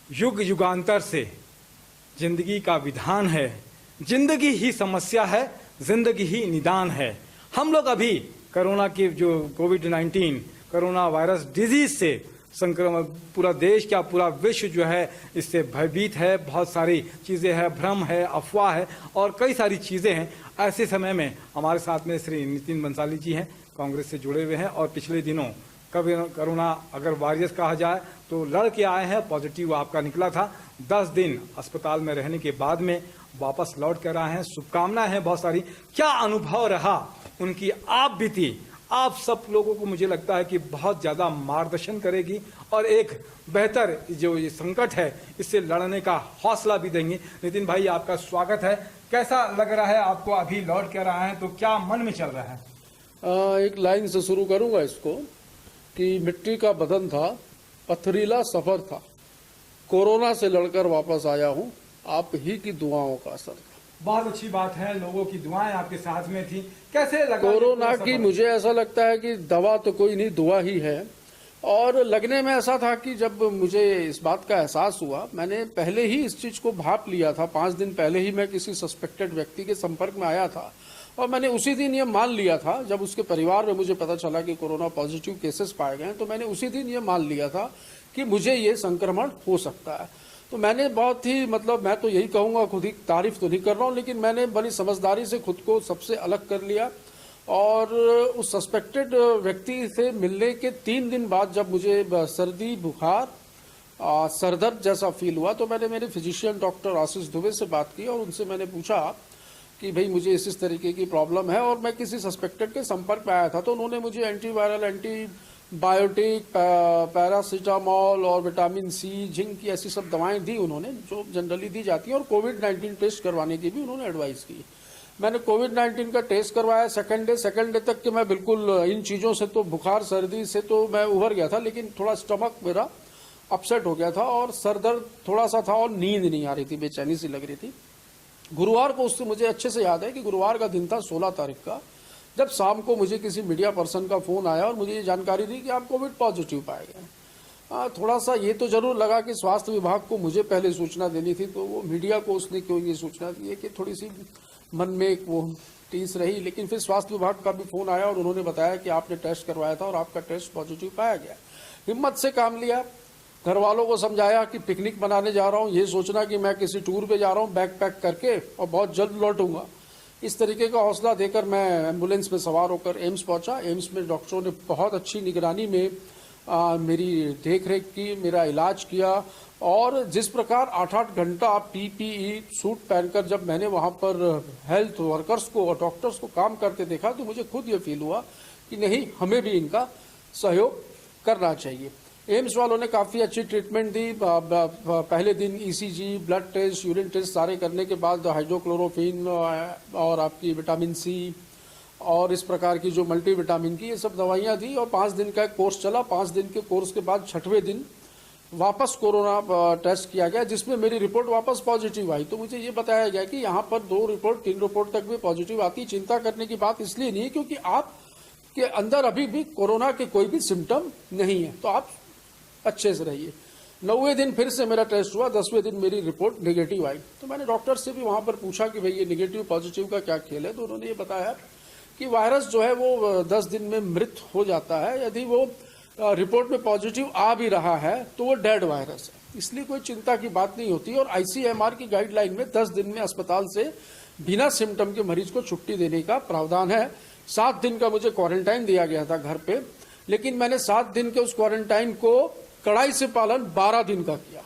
युग युगांतर से जिंदगी का विधान है, जिंदगी ही समस्या है, जिंदगी ही निदान है। हम लोग अभी कोरोना की जो कोविड-19 कोरोना वायरस डिजीज से संक्रमण पूरा देश क्या पूरा विश्व जो है इससे भयभीत है। बहुत सारी चीज़ें हैं, भ्रम है, अफवाह है और कई सारी चीज़ें हैं। ऐसे समय में हमारे साथ में श्री नितिन बंसाली जी हैं, कांग्रेस से जुड़े हुए हैं और पिछले दिनों कभी कोरोना अगर वॉरियर्स कहा जाए तो लड़ के आए हैं। पॉजिटिव आपका निकला था। 10 दिन अस्पताल में रहने के बाद में वापस लौट कर आए हैं। शुभकामनाएं हैं बहुत सारी। क्या अनुभव रहा उनकी आप बीती, आप सब लोगों को मुझे लगता है कि बहुत ज़्यादा मार्गदर्शन करेगी और एक बेहतर जो ये संकट है इससे लड़ने का हौसला भी देंगे। नितिन भाई, आपका स्वागत है। कैसा लग रहा है आपको? अभी लौट कर आए हैं तो क्या मन में चल रहा है? एक लाइन से शुरू करूंगा इसको कि मिट्टी का बदन था, पथरीला सफर था, कोरोना से लड़कर वापस आया हूं, आप ही की दुआओं का असर था। बहुत अच्छी बात है, लोगों की दुआएं आपके साथ में थी। कैसे लगा कोरोना की? मुझे ऐसा लगता है कि दवा तो कोई नहीं, दुआ ही है। और लगने में ऐसा था कि जब मुझे इस बात का एहसास हुआ, मैंने पहले ही इस चीज को भाप लिया था। 5 दिन पहले ही मैं किसी सस्पेक्टेड व्यक्ति के संपर्क में आया था और मैंने उसी दिन ये मान लिया था। जब उसके परिवार में मुझे पता चला कि कोरोना पॉजिटिव केसेस पाए गए तो मैंने उसी दिन ये मान लिया था कि मुझे ये संक्रमण हो सकता है। तो मैंने बहुत ही मैं तो यही कहूंगा, खुद ही तारीफ तो नहीं कर रहा हूं, लेकिन मैंने बड़ी समझदारी से खुद को सबसे अलग कर लिया। और उस सस्पेक्टेड व्यक्ति से मिलने के 3 दिन बाद जब मुझे सर्दी, बुखार, सरदर्द जैसा फील हुआ तो मैंने मेरे फिजिशियन डॉक्टर आशीष दुबे से बात की और उनसे मैंने पूछा कि भाई मुझे इस तरीके की प्रॉब्लम है और मैं किसी सस्पेक्टेड के संपर्क में आया था। तो उन्होंने मुझे एंटीवायरल, एंटीबायोटिक, पैरासीटामोल और विटामिन सी, जिंक की ऐसी सब दवाएं दी उन्होंने, जो जनरली दी जाती है। और कोविड-19 टेस्ट करवाने की भी उन्होंने एडवाइस की। मैंने कोविड-19 का टेस्ट करवाया। सेकंड डे तक कि मैं बिल्कुल इन चीज़ों से, तो बुखार सर्दी से तो मैं उभर गया था, लेकिन थोड़ा स्टमक मेरा अपसेट हो गया था और सरदर्द थोड़ा सा था और नींद नहीं आ रही थी, बेचैनी सी लग रही थी। गुरुवार को, उससे मुझे अच्छे से याद है कि गुरुवार का दिन था 16 तारीख का, जब शाम को मुझे किसी मीडिया पर्सन का फोन आया और मुझे ये जानकारी दी कि आप कोविड पॉजिटिव पाए गए। थोड़ा सा ये तो जरूर लगा कि स्वास्थ्य विभाग को मुझे पहले सूचना देनी थी, तो वो मीडिया को उसने क्यों ये सूचना दी है कि थोड़ी सी मन में एक वो टीस रही। लेकिन फिर स्वास्थ्य विभाग का भी फोन आया और उन्होंने बताया कि आपने टेस्ट करवाया था और आपका टेस्ट पॉजिटिव पाया गया। हिम्मत से काम लिया, घर वालों को समझाया कि पिकनिक मनाने जा रहा हूँ, ये सोचना कि मैं किसी टूर पे जा रहा हूँ बैग पैक करके और बहुत जल्द लौटूंगा, इस तरीके का हौसला देकर मैं एम्बुलेंस में सवार होकर एम्स पहुंचा। एम्स में डॉक्टरों ने बहुत अच्छी निगरानी में मेरी देखरेख की, मेरा इलाज किया। और जिस प्रकार 8-8 घंटा पीपीई सूट पहनकर जब मैंने वहां पर हेल्थ वर्कर्स को और डॉक्टर्स को काम करते देखा तो मुझे खुद ये फील हुआ कि नहीं, हमें भी इनका सहयोग करना चाहिए। एम्स वालों ने काफ़ी अच्छी ट्रीटमेंट दी। पहले दिन ECG, blood test, urine test सारे करने के बाद हाइड्रोक्लोरोफिन और आपकी विटामिन सी और इस प्रकार की जो मल्टीविटामिन की ये सब दवाइयाँ दी और 5 दिन का कोर्स चला। 5 दिन के कोर्स के बाद 6वें दिन वापस कोरोना टेस्ट किया गया, जिसमें मेरी रिपोर्ट वापस पॉजिटिव आई। तो मुझे ये बताया गया कि यहाँ पर 2 रिपोर्ट 3 रिपोर्ट तक भी पॉजिटिव आती। चिंता करने की बात इसलिए नहीं है क्योंकि आप के अंदर अभी भी कोरोना के कोई भी सिम्टम नहीं है, तो आप अच्छे से रहिए। 9वें दिन फिर से मेरा टेस्ट हुआ, 10वें दिन मेरी रिपोर्ट नेगेटिव आई। तो मैंने डॉक्टर से भी वहां पर पूछा कि भाई ये नेगेटिव पॉजिटिव का क्या खेल है। तो उन्होंने ये बताया कि वायरस जो है वो 10 दिन में मृत हो जाता है। यदि वो रिपोर्ट में पॉजिटिव आ भी रहा है तो वो डेड वायरस है, इसलिए कोई चिंता की बात नहीं होती। और आईसीएमआर की गाइडलाइन में 10 दिन में अस्पताल से बिना सिम्टम के मरीज को छुट्टी देने का प्रावधान है। 7 दिन का मुझे क्वारंटाइन दिया गया था घर पे, लेकिन मैंने 7 दिन के उस क्वारंटाइन को कड़ाई से पालन 12 दिन का किया।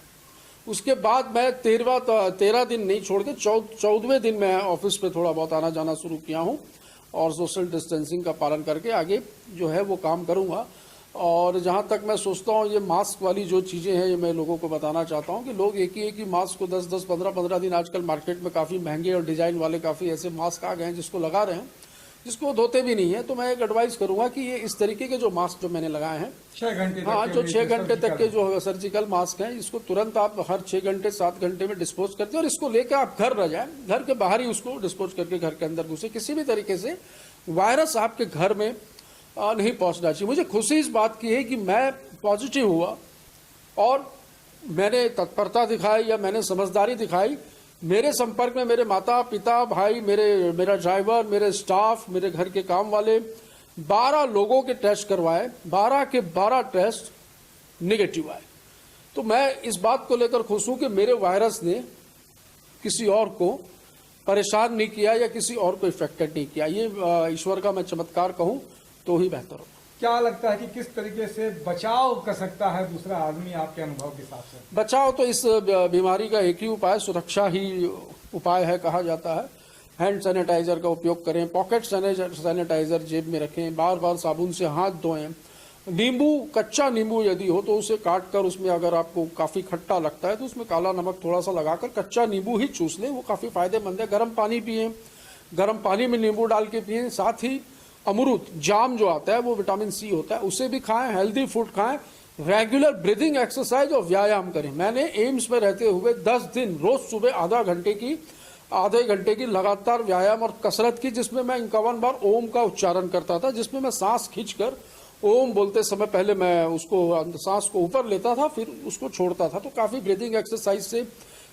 उसके बाद मैं 13 दिन नहीं छोड़ के 14वें दिन मैं ऑफिस पे थोड़ा बहुत आना जाना शुरू किया हूँ और सोशल डिस्टेंसिंग का पालन करके आगे जो है वो काम करूँगा। और जहाँ तक मैं सोचता हूँ ये मास्क वाली जो चीज़ें हैं ये मैं लोगों को बताना चाहता हूँ कि लोग एक ही मास्क को 10-10, 15-15 दिन, आजकल मार्केट में काफ़ी महंगे और डिज़ाइन वाले काफ़ी ऐसे मास्क आ गए हैं जिसको लगा रहे हैं, जिसको धोते भी नहीं है। तो मैं एक एडवाइस करूंगा कि ये इस तरीके के जो मास्क जो मैंने लगाए हैं 6 घंटे, हाँ, जो 6 घंटे तक के जो सर्जिकल मास्क हैं, इसको तुरंत आप हर 6 घंटे 7 घंटे में डिस्पोज करते हैं और इसको लेकर आप घर न जाए, घर के बाहर ही उसको डिस्पोज करके घर के अंदर घुसे। किसी भी तरीके से वायरस आपके घर में नहीं पहुंचना चाहिए। मुझे खुशी इस बात की है कि मैं पॉजिटिव हुआ और मैंने तत्परता दिखाई या मैंने समझदारी दिखाई, मेरे संपर्क में मेरे माता पिता भाई, मेरा ड्राइवर, मेरे स्टाफ, मेरे घर के काम वाले 12 लोगों के टेस्ट करवाए, 12 के 12 टेस्ट निगेटिव आए। तो मैं इस बात को लेकर खुश हूं कि मेरे वायरस ने किसी और को परेशान नहीं किया या किसी और को इफेक्टेड नहीं किया। ये ईश्वर का मैं चमत्कार कहूं तो ही बेहतर हो। क्या लगता है कि किस तरीके से बचाव कर सकता है दूसरा आदमी आपके अनुभव के हिसाब से? बचाव तो इस बीमारी का एक ही उपाय, सुरक्षा ही उपाय है कहा जाता है। हैंड सैनिटाइजर का उपयोग करें, पॉकेट सैनिटाइजर जेब में रखें, बार बार साबुन से हाथ धोएं। नींबू, कच्चा नींबू यदि हो तो उसे काट कर उसमें अगर आपको काफी खट्टा लगता है तो उसमें काला नमक थोड़ा सा लगाकर कच्चा नींबू ही चूस लें, वो काफी फायदेमंद है। गर्म पानी पिएं, गर्म पानी में नींबू डाल के पिएं। साथ ही अमरूद, जाम जो आता है वो विटामिन सी होता है, उसे भी खाएं। हेल्दी फूड खाएं, रेगुलर ब्रीदिंग एक्सरसाइज और व्यायाम करें। मैंने एम्स में रहते हुए 10 दिन रोज सुबह आधे घंटे की लगातार व्यायाम और कसरत की, जिसमें मैं 51 बार ओम का उच्चारण करता था, जिसमें मैं सांस खींचकर ओम बोलते समय पहले मैं उसको सांस को ऊपर लेता था, फिर उसको छोड़ता था। तो काफी ब्रीदिंग एक्सरसाइज से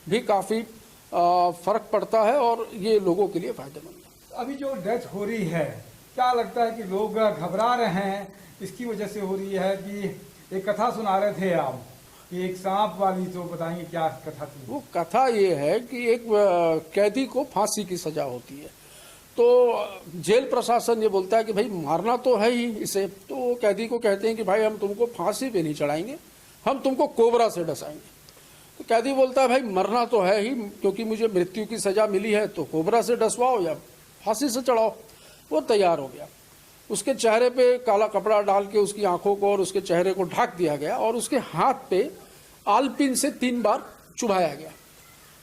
भी काफी फर्क पड़ता है और ये लोगों के लिए फायदेमंद है। अभी जो डेथ हो रही है, क्या लगता है कि लोग घबरा रहे हैं, इसकी वजह से हो रही है कि एक कथा सुना रहे थे आप कि एक सांप वाली, तो बताएंगे क्या कथा थी? वो कथा ये है कि एक कैदी को फांसी की सजा होती है, तो जेल प्रशासन ये बोलता है कि भाई मारना तो है ही इसे, तो वो कैदी को कहते हैं कि भाई हम तुमको फांसी पे नहीं चढ़ाएंगे, हम तुमको कोबरा से डसाएंगे। तो कैदी बोलता है भाई मरना तो है ही, क्योंकि मुझे मृत्यु की सजा मिली है, तो कोबरा से डसवाओ या फांसी से चढ़ाओ। वो तैयार हो गया। उसके चेहरे पे काला कपड़ा डाल के उसकी आंखों को और उसके चेहरे को ढक दिया गया और उसके हाथ पे आलपिन से 3 बार चुभाया गया।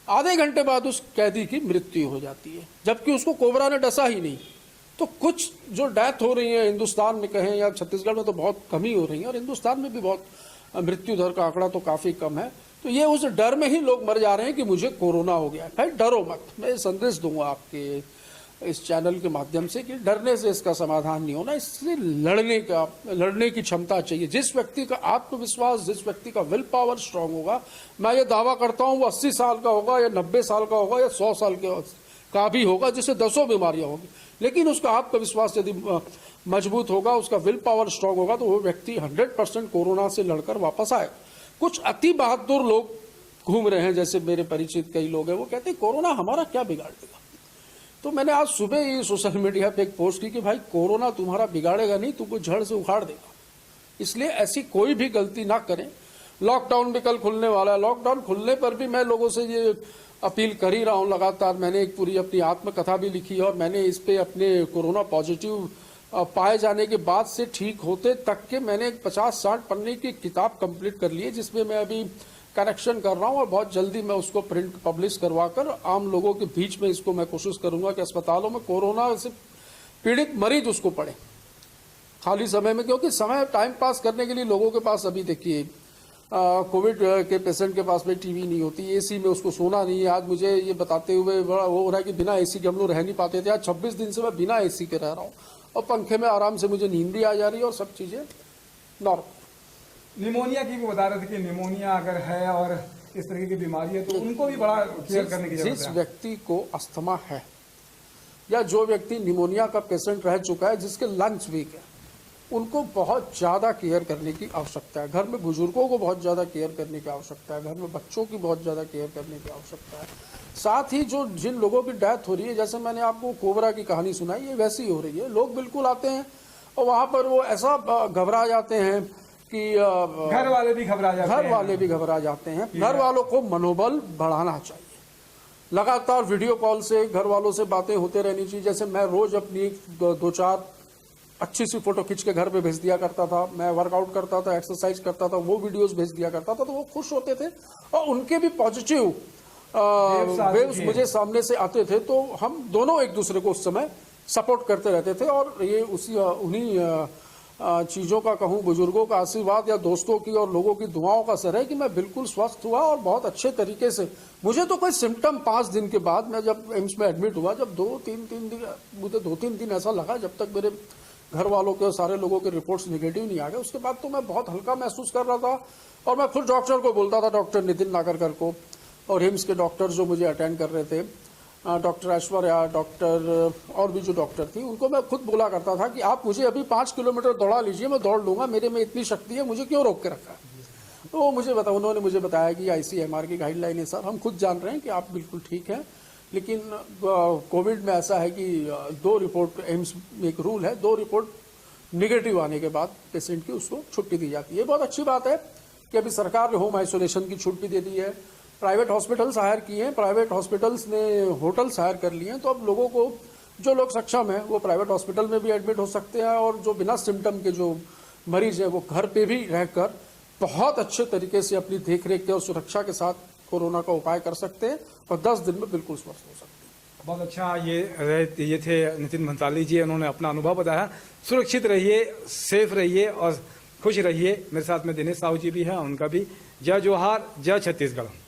आधे घंटे बाद उस कैदी की मृत्यु हो जाती है, जबकि उसको कोबरा ने डसा ही नहीं। तो कुछ जो डेथ हो रही है हिंदुस्तान में कहें या छत्तीसगढ़ में तो बहुत कम ही हो रही है, और हिंदुस्तान में भी बहुत मृत्यु दर का आंकड़ा तो काफी कम है। तो ये उस डर में ही लोग मर जा रहे हैं कि मुझे कोरोना हो गया। भाई डरो मत, मैं संदेश दूंगा आपके इस चैनल के माध्यम से कि डरने से इसका समाधान नहीं होना, इससे लड़ने की क्षमता चाहिए। जिस व्यक्ति का आत्मविश्वास, जिस व्यक्ति का विल पावर स्ट्रांग होगा, मैं ये दावा करता हूं वो 80 साल का होगा या 90 साल का होगा या 100 साल का भी होगा, जिससे 10 बीमारियां होगी, लेकिन उसका आत्मविश्वास यदि मजबूत होगा, उसका विल पावर स्ट्रांग होगा, तो वो व्यक्ति 100% कोरोना से लड़कर वापस आएगा। कुछ अति बहादुर लोग घूम रहे हैं, जैसे मेरे परिचित कई लोग हैं, वो कहते हैं कोरोना हमारा क्या बिगाड़ देगा। तो मैंने आज सुबह ही सोशल मीडिया पे एक पोस्ट की कि भाई कोरोना तुम्हारा बिगाड़ेगा नहीं, तुमको जड़ से उखाड़ देगा। इसलिए ऐसी कोई भी गलती ना करें। लॉकडाउन भी कल खुलने वाला है, लॉकडाउन खुलने पर भी मैं लोगों से ये अपील कर ही रहा हूं लगातार। मैंने एक पूरी अपनी आत्मकथा भी लिखी है और मैंने इस पे अपने कोरोना पॉजिटिव पाए जाने के बाद से ठीक होते तक के मैंने 50-60 पन्ने की किताब कंप्लीट कर ली है, जिसमें मैं अभी करेक्शन कर रहा हूं और बहुत जल्दी मैं उसको प्रिंट पब्लिश करवाकर आम लोगों के बीच में इसको मैं कोशिश करूंगा कि अस्पतालों में कोरोना से पीड़ित मरीज उसको पढ़े खाली समय में, क्योंकि समय टाइम पास करने के लिए लोगों के पास अभी देखिए कोविड के पेशेंट के पास में टीवी नहीं होती, एसी में उसको सोना नहीं है। आज मुझे ये बताते हुए बड़ा वो हो रहा है कि बिना एसी के हम लोग रह नहीं पाते थे, आज 26 दिन से मैं बिना एसी के रह रहा हूँ और पंखे में आराम से मुझे नींद भी आ जा रही है और सब चीजें नॉर्मल। निमोनिया की भी बता रहे थे कि निमोनिया अगर है और इस तरह की बीमारी है तो उनको भी बड़ा केयर करने की जरूरत है। जिस व्यक्ति को अस्थमा है या जो व्यक्ति निमोनिया का पेशेंट रह चुका है, जिसके लंग्स वीक है, उनको बहुत ज्यादा केयर करने की आवश्यकता है। घर में बुजुर्गों को बहुत ज्यादा केयर करने की आवश्यकता है, घर में बच्चों की बहुत ज्यादा केयर करने की आवश्यकता है। साथ ही जो जिन लोगों की डेथ हो रही है, जैसे मैंने आपको कोबरा की कहानी सुनाई, ये वैसी ही हो रही है। लोग बिल्कुल आते हैं और वहां पर वो ऐसा घबरा जाते हैं कि घर वाले भी घबरा जाते हैं। घर वालों को मनोबल बढ़ाना चाहिए। लगातार वीडियो कॉल से घर वालों से बातें होते रहनी चाहिए। जैसे मैं रोज अपनी 2-4 अच्छी सी फोटो खींच के घर पे भेज दिया करता था, मैं वर्कआउट करता था, एक्सरसाइज करता था, वो वीडियोस भेज दिया करता था, तो वो खुश होते थे और उनके भी पॉजिटिव वेव्स मुझे सामने से आते थे। तो हम दोनों एक दूसरे को उस समय सपोर्ट करते रहते थे और ये उन्हीं चीजों का कहूं, बुजुर्गों का आशीर्वाद या दोस्तों की और लोगों की दुआओं का असर है कि मैं बिल्कुल स्वस्थ हुआ और बहुत अच्छे तरीके से। मुझे तो कोई सिम्टम 5 दिन के बाद, मैं जब एम्स में एडमिट हुआ, जब 2-3 दिन मुझे 2-3 दिन ऐसा लगा जब तक मेरे घर वालों के सारे लोगों के रिपोर्ट्स नेगेटिव नहीं आ गए, उसके बाद तो मैं बहुत हल्का महसूस कर रहा था। और मैं खुद डॉक्टर को बोलता था, डॉक्टर नितिन नागरकर को, और हिम्स के डॉक्टर जो मुझे अटेंड कर रहे थे, डॉक्टर ऐश्वर्या, डॉक्टर और भी जो डॉक्टर थी, उनको मैं खुद बोला करता था कि आप मुझे अभी 5 किलोमीटर दौड़ा लीजिए, मैं दौड़ लूंगा, मेरे में इतनी शक्ति है, मुझे क्यों रोक के रखा है। तो उन्होंने मुझे बताया कि ICMR की गाइडलाइन है सर, हम खुद जान रहे हैं कि आप बिल्कुल ठीक हैं, लेकिन कोविड में ऐसा है कि 2 रिपोर्ट, एम्स में एक रूल है, 2 रिपोर्ट निगेटिव आने के बाद पेशेंट की उसको छुट्टी दी जाती है। बहुत अच्छी बात है कि अभी सरकार ने होम आइसोलेशन की छूट भी दे दी है, प्राइवेट हॉस्पिटल्स हायर किए हैं, प्राइवेट हॉस्पिटल्स ने होटल्स हायर कर लिए हैं। तो अब लोगों को, जो लोग सक्षम हैं, वो प्राइवेट हॉस्पिटल में भी एडमिट हो सकते हैं, और जो बिना सिम्टम के जो मरीज हैं, वो घर पे भी रहकर बहुत अच्छे तरीके से अपनी देखरेख के और सुरक्षा के साथ कोरोना का उपाय कर सकते हैं और 10 दिन में बिल्कुल स्वस्थ हो सकते हैं। बहुत अच्छा, ये थे नितिन भंसाली जी, उन्होंने अपना अनुभव बताया। सुरक्षित रहिए, सेफ रहिए और खुश रहिए। मेरे साथ में दिनेश साहू जी भी हैं, उनका भी जय जोहार, जय छत्तीसगढ़।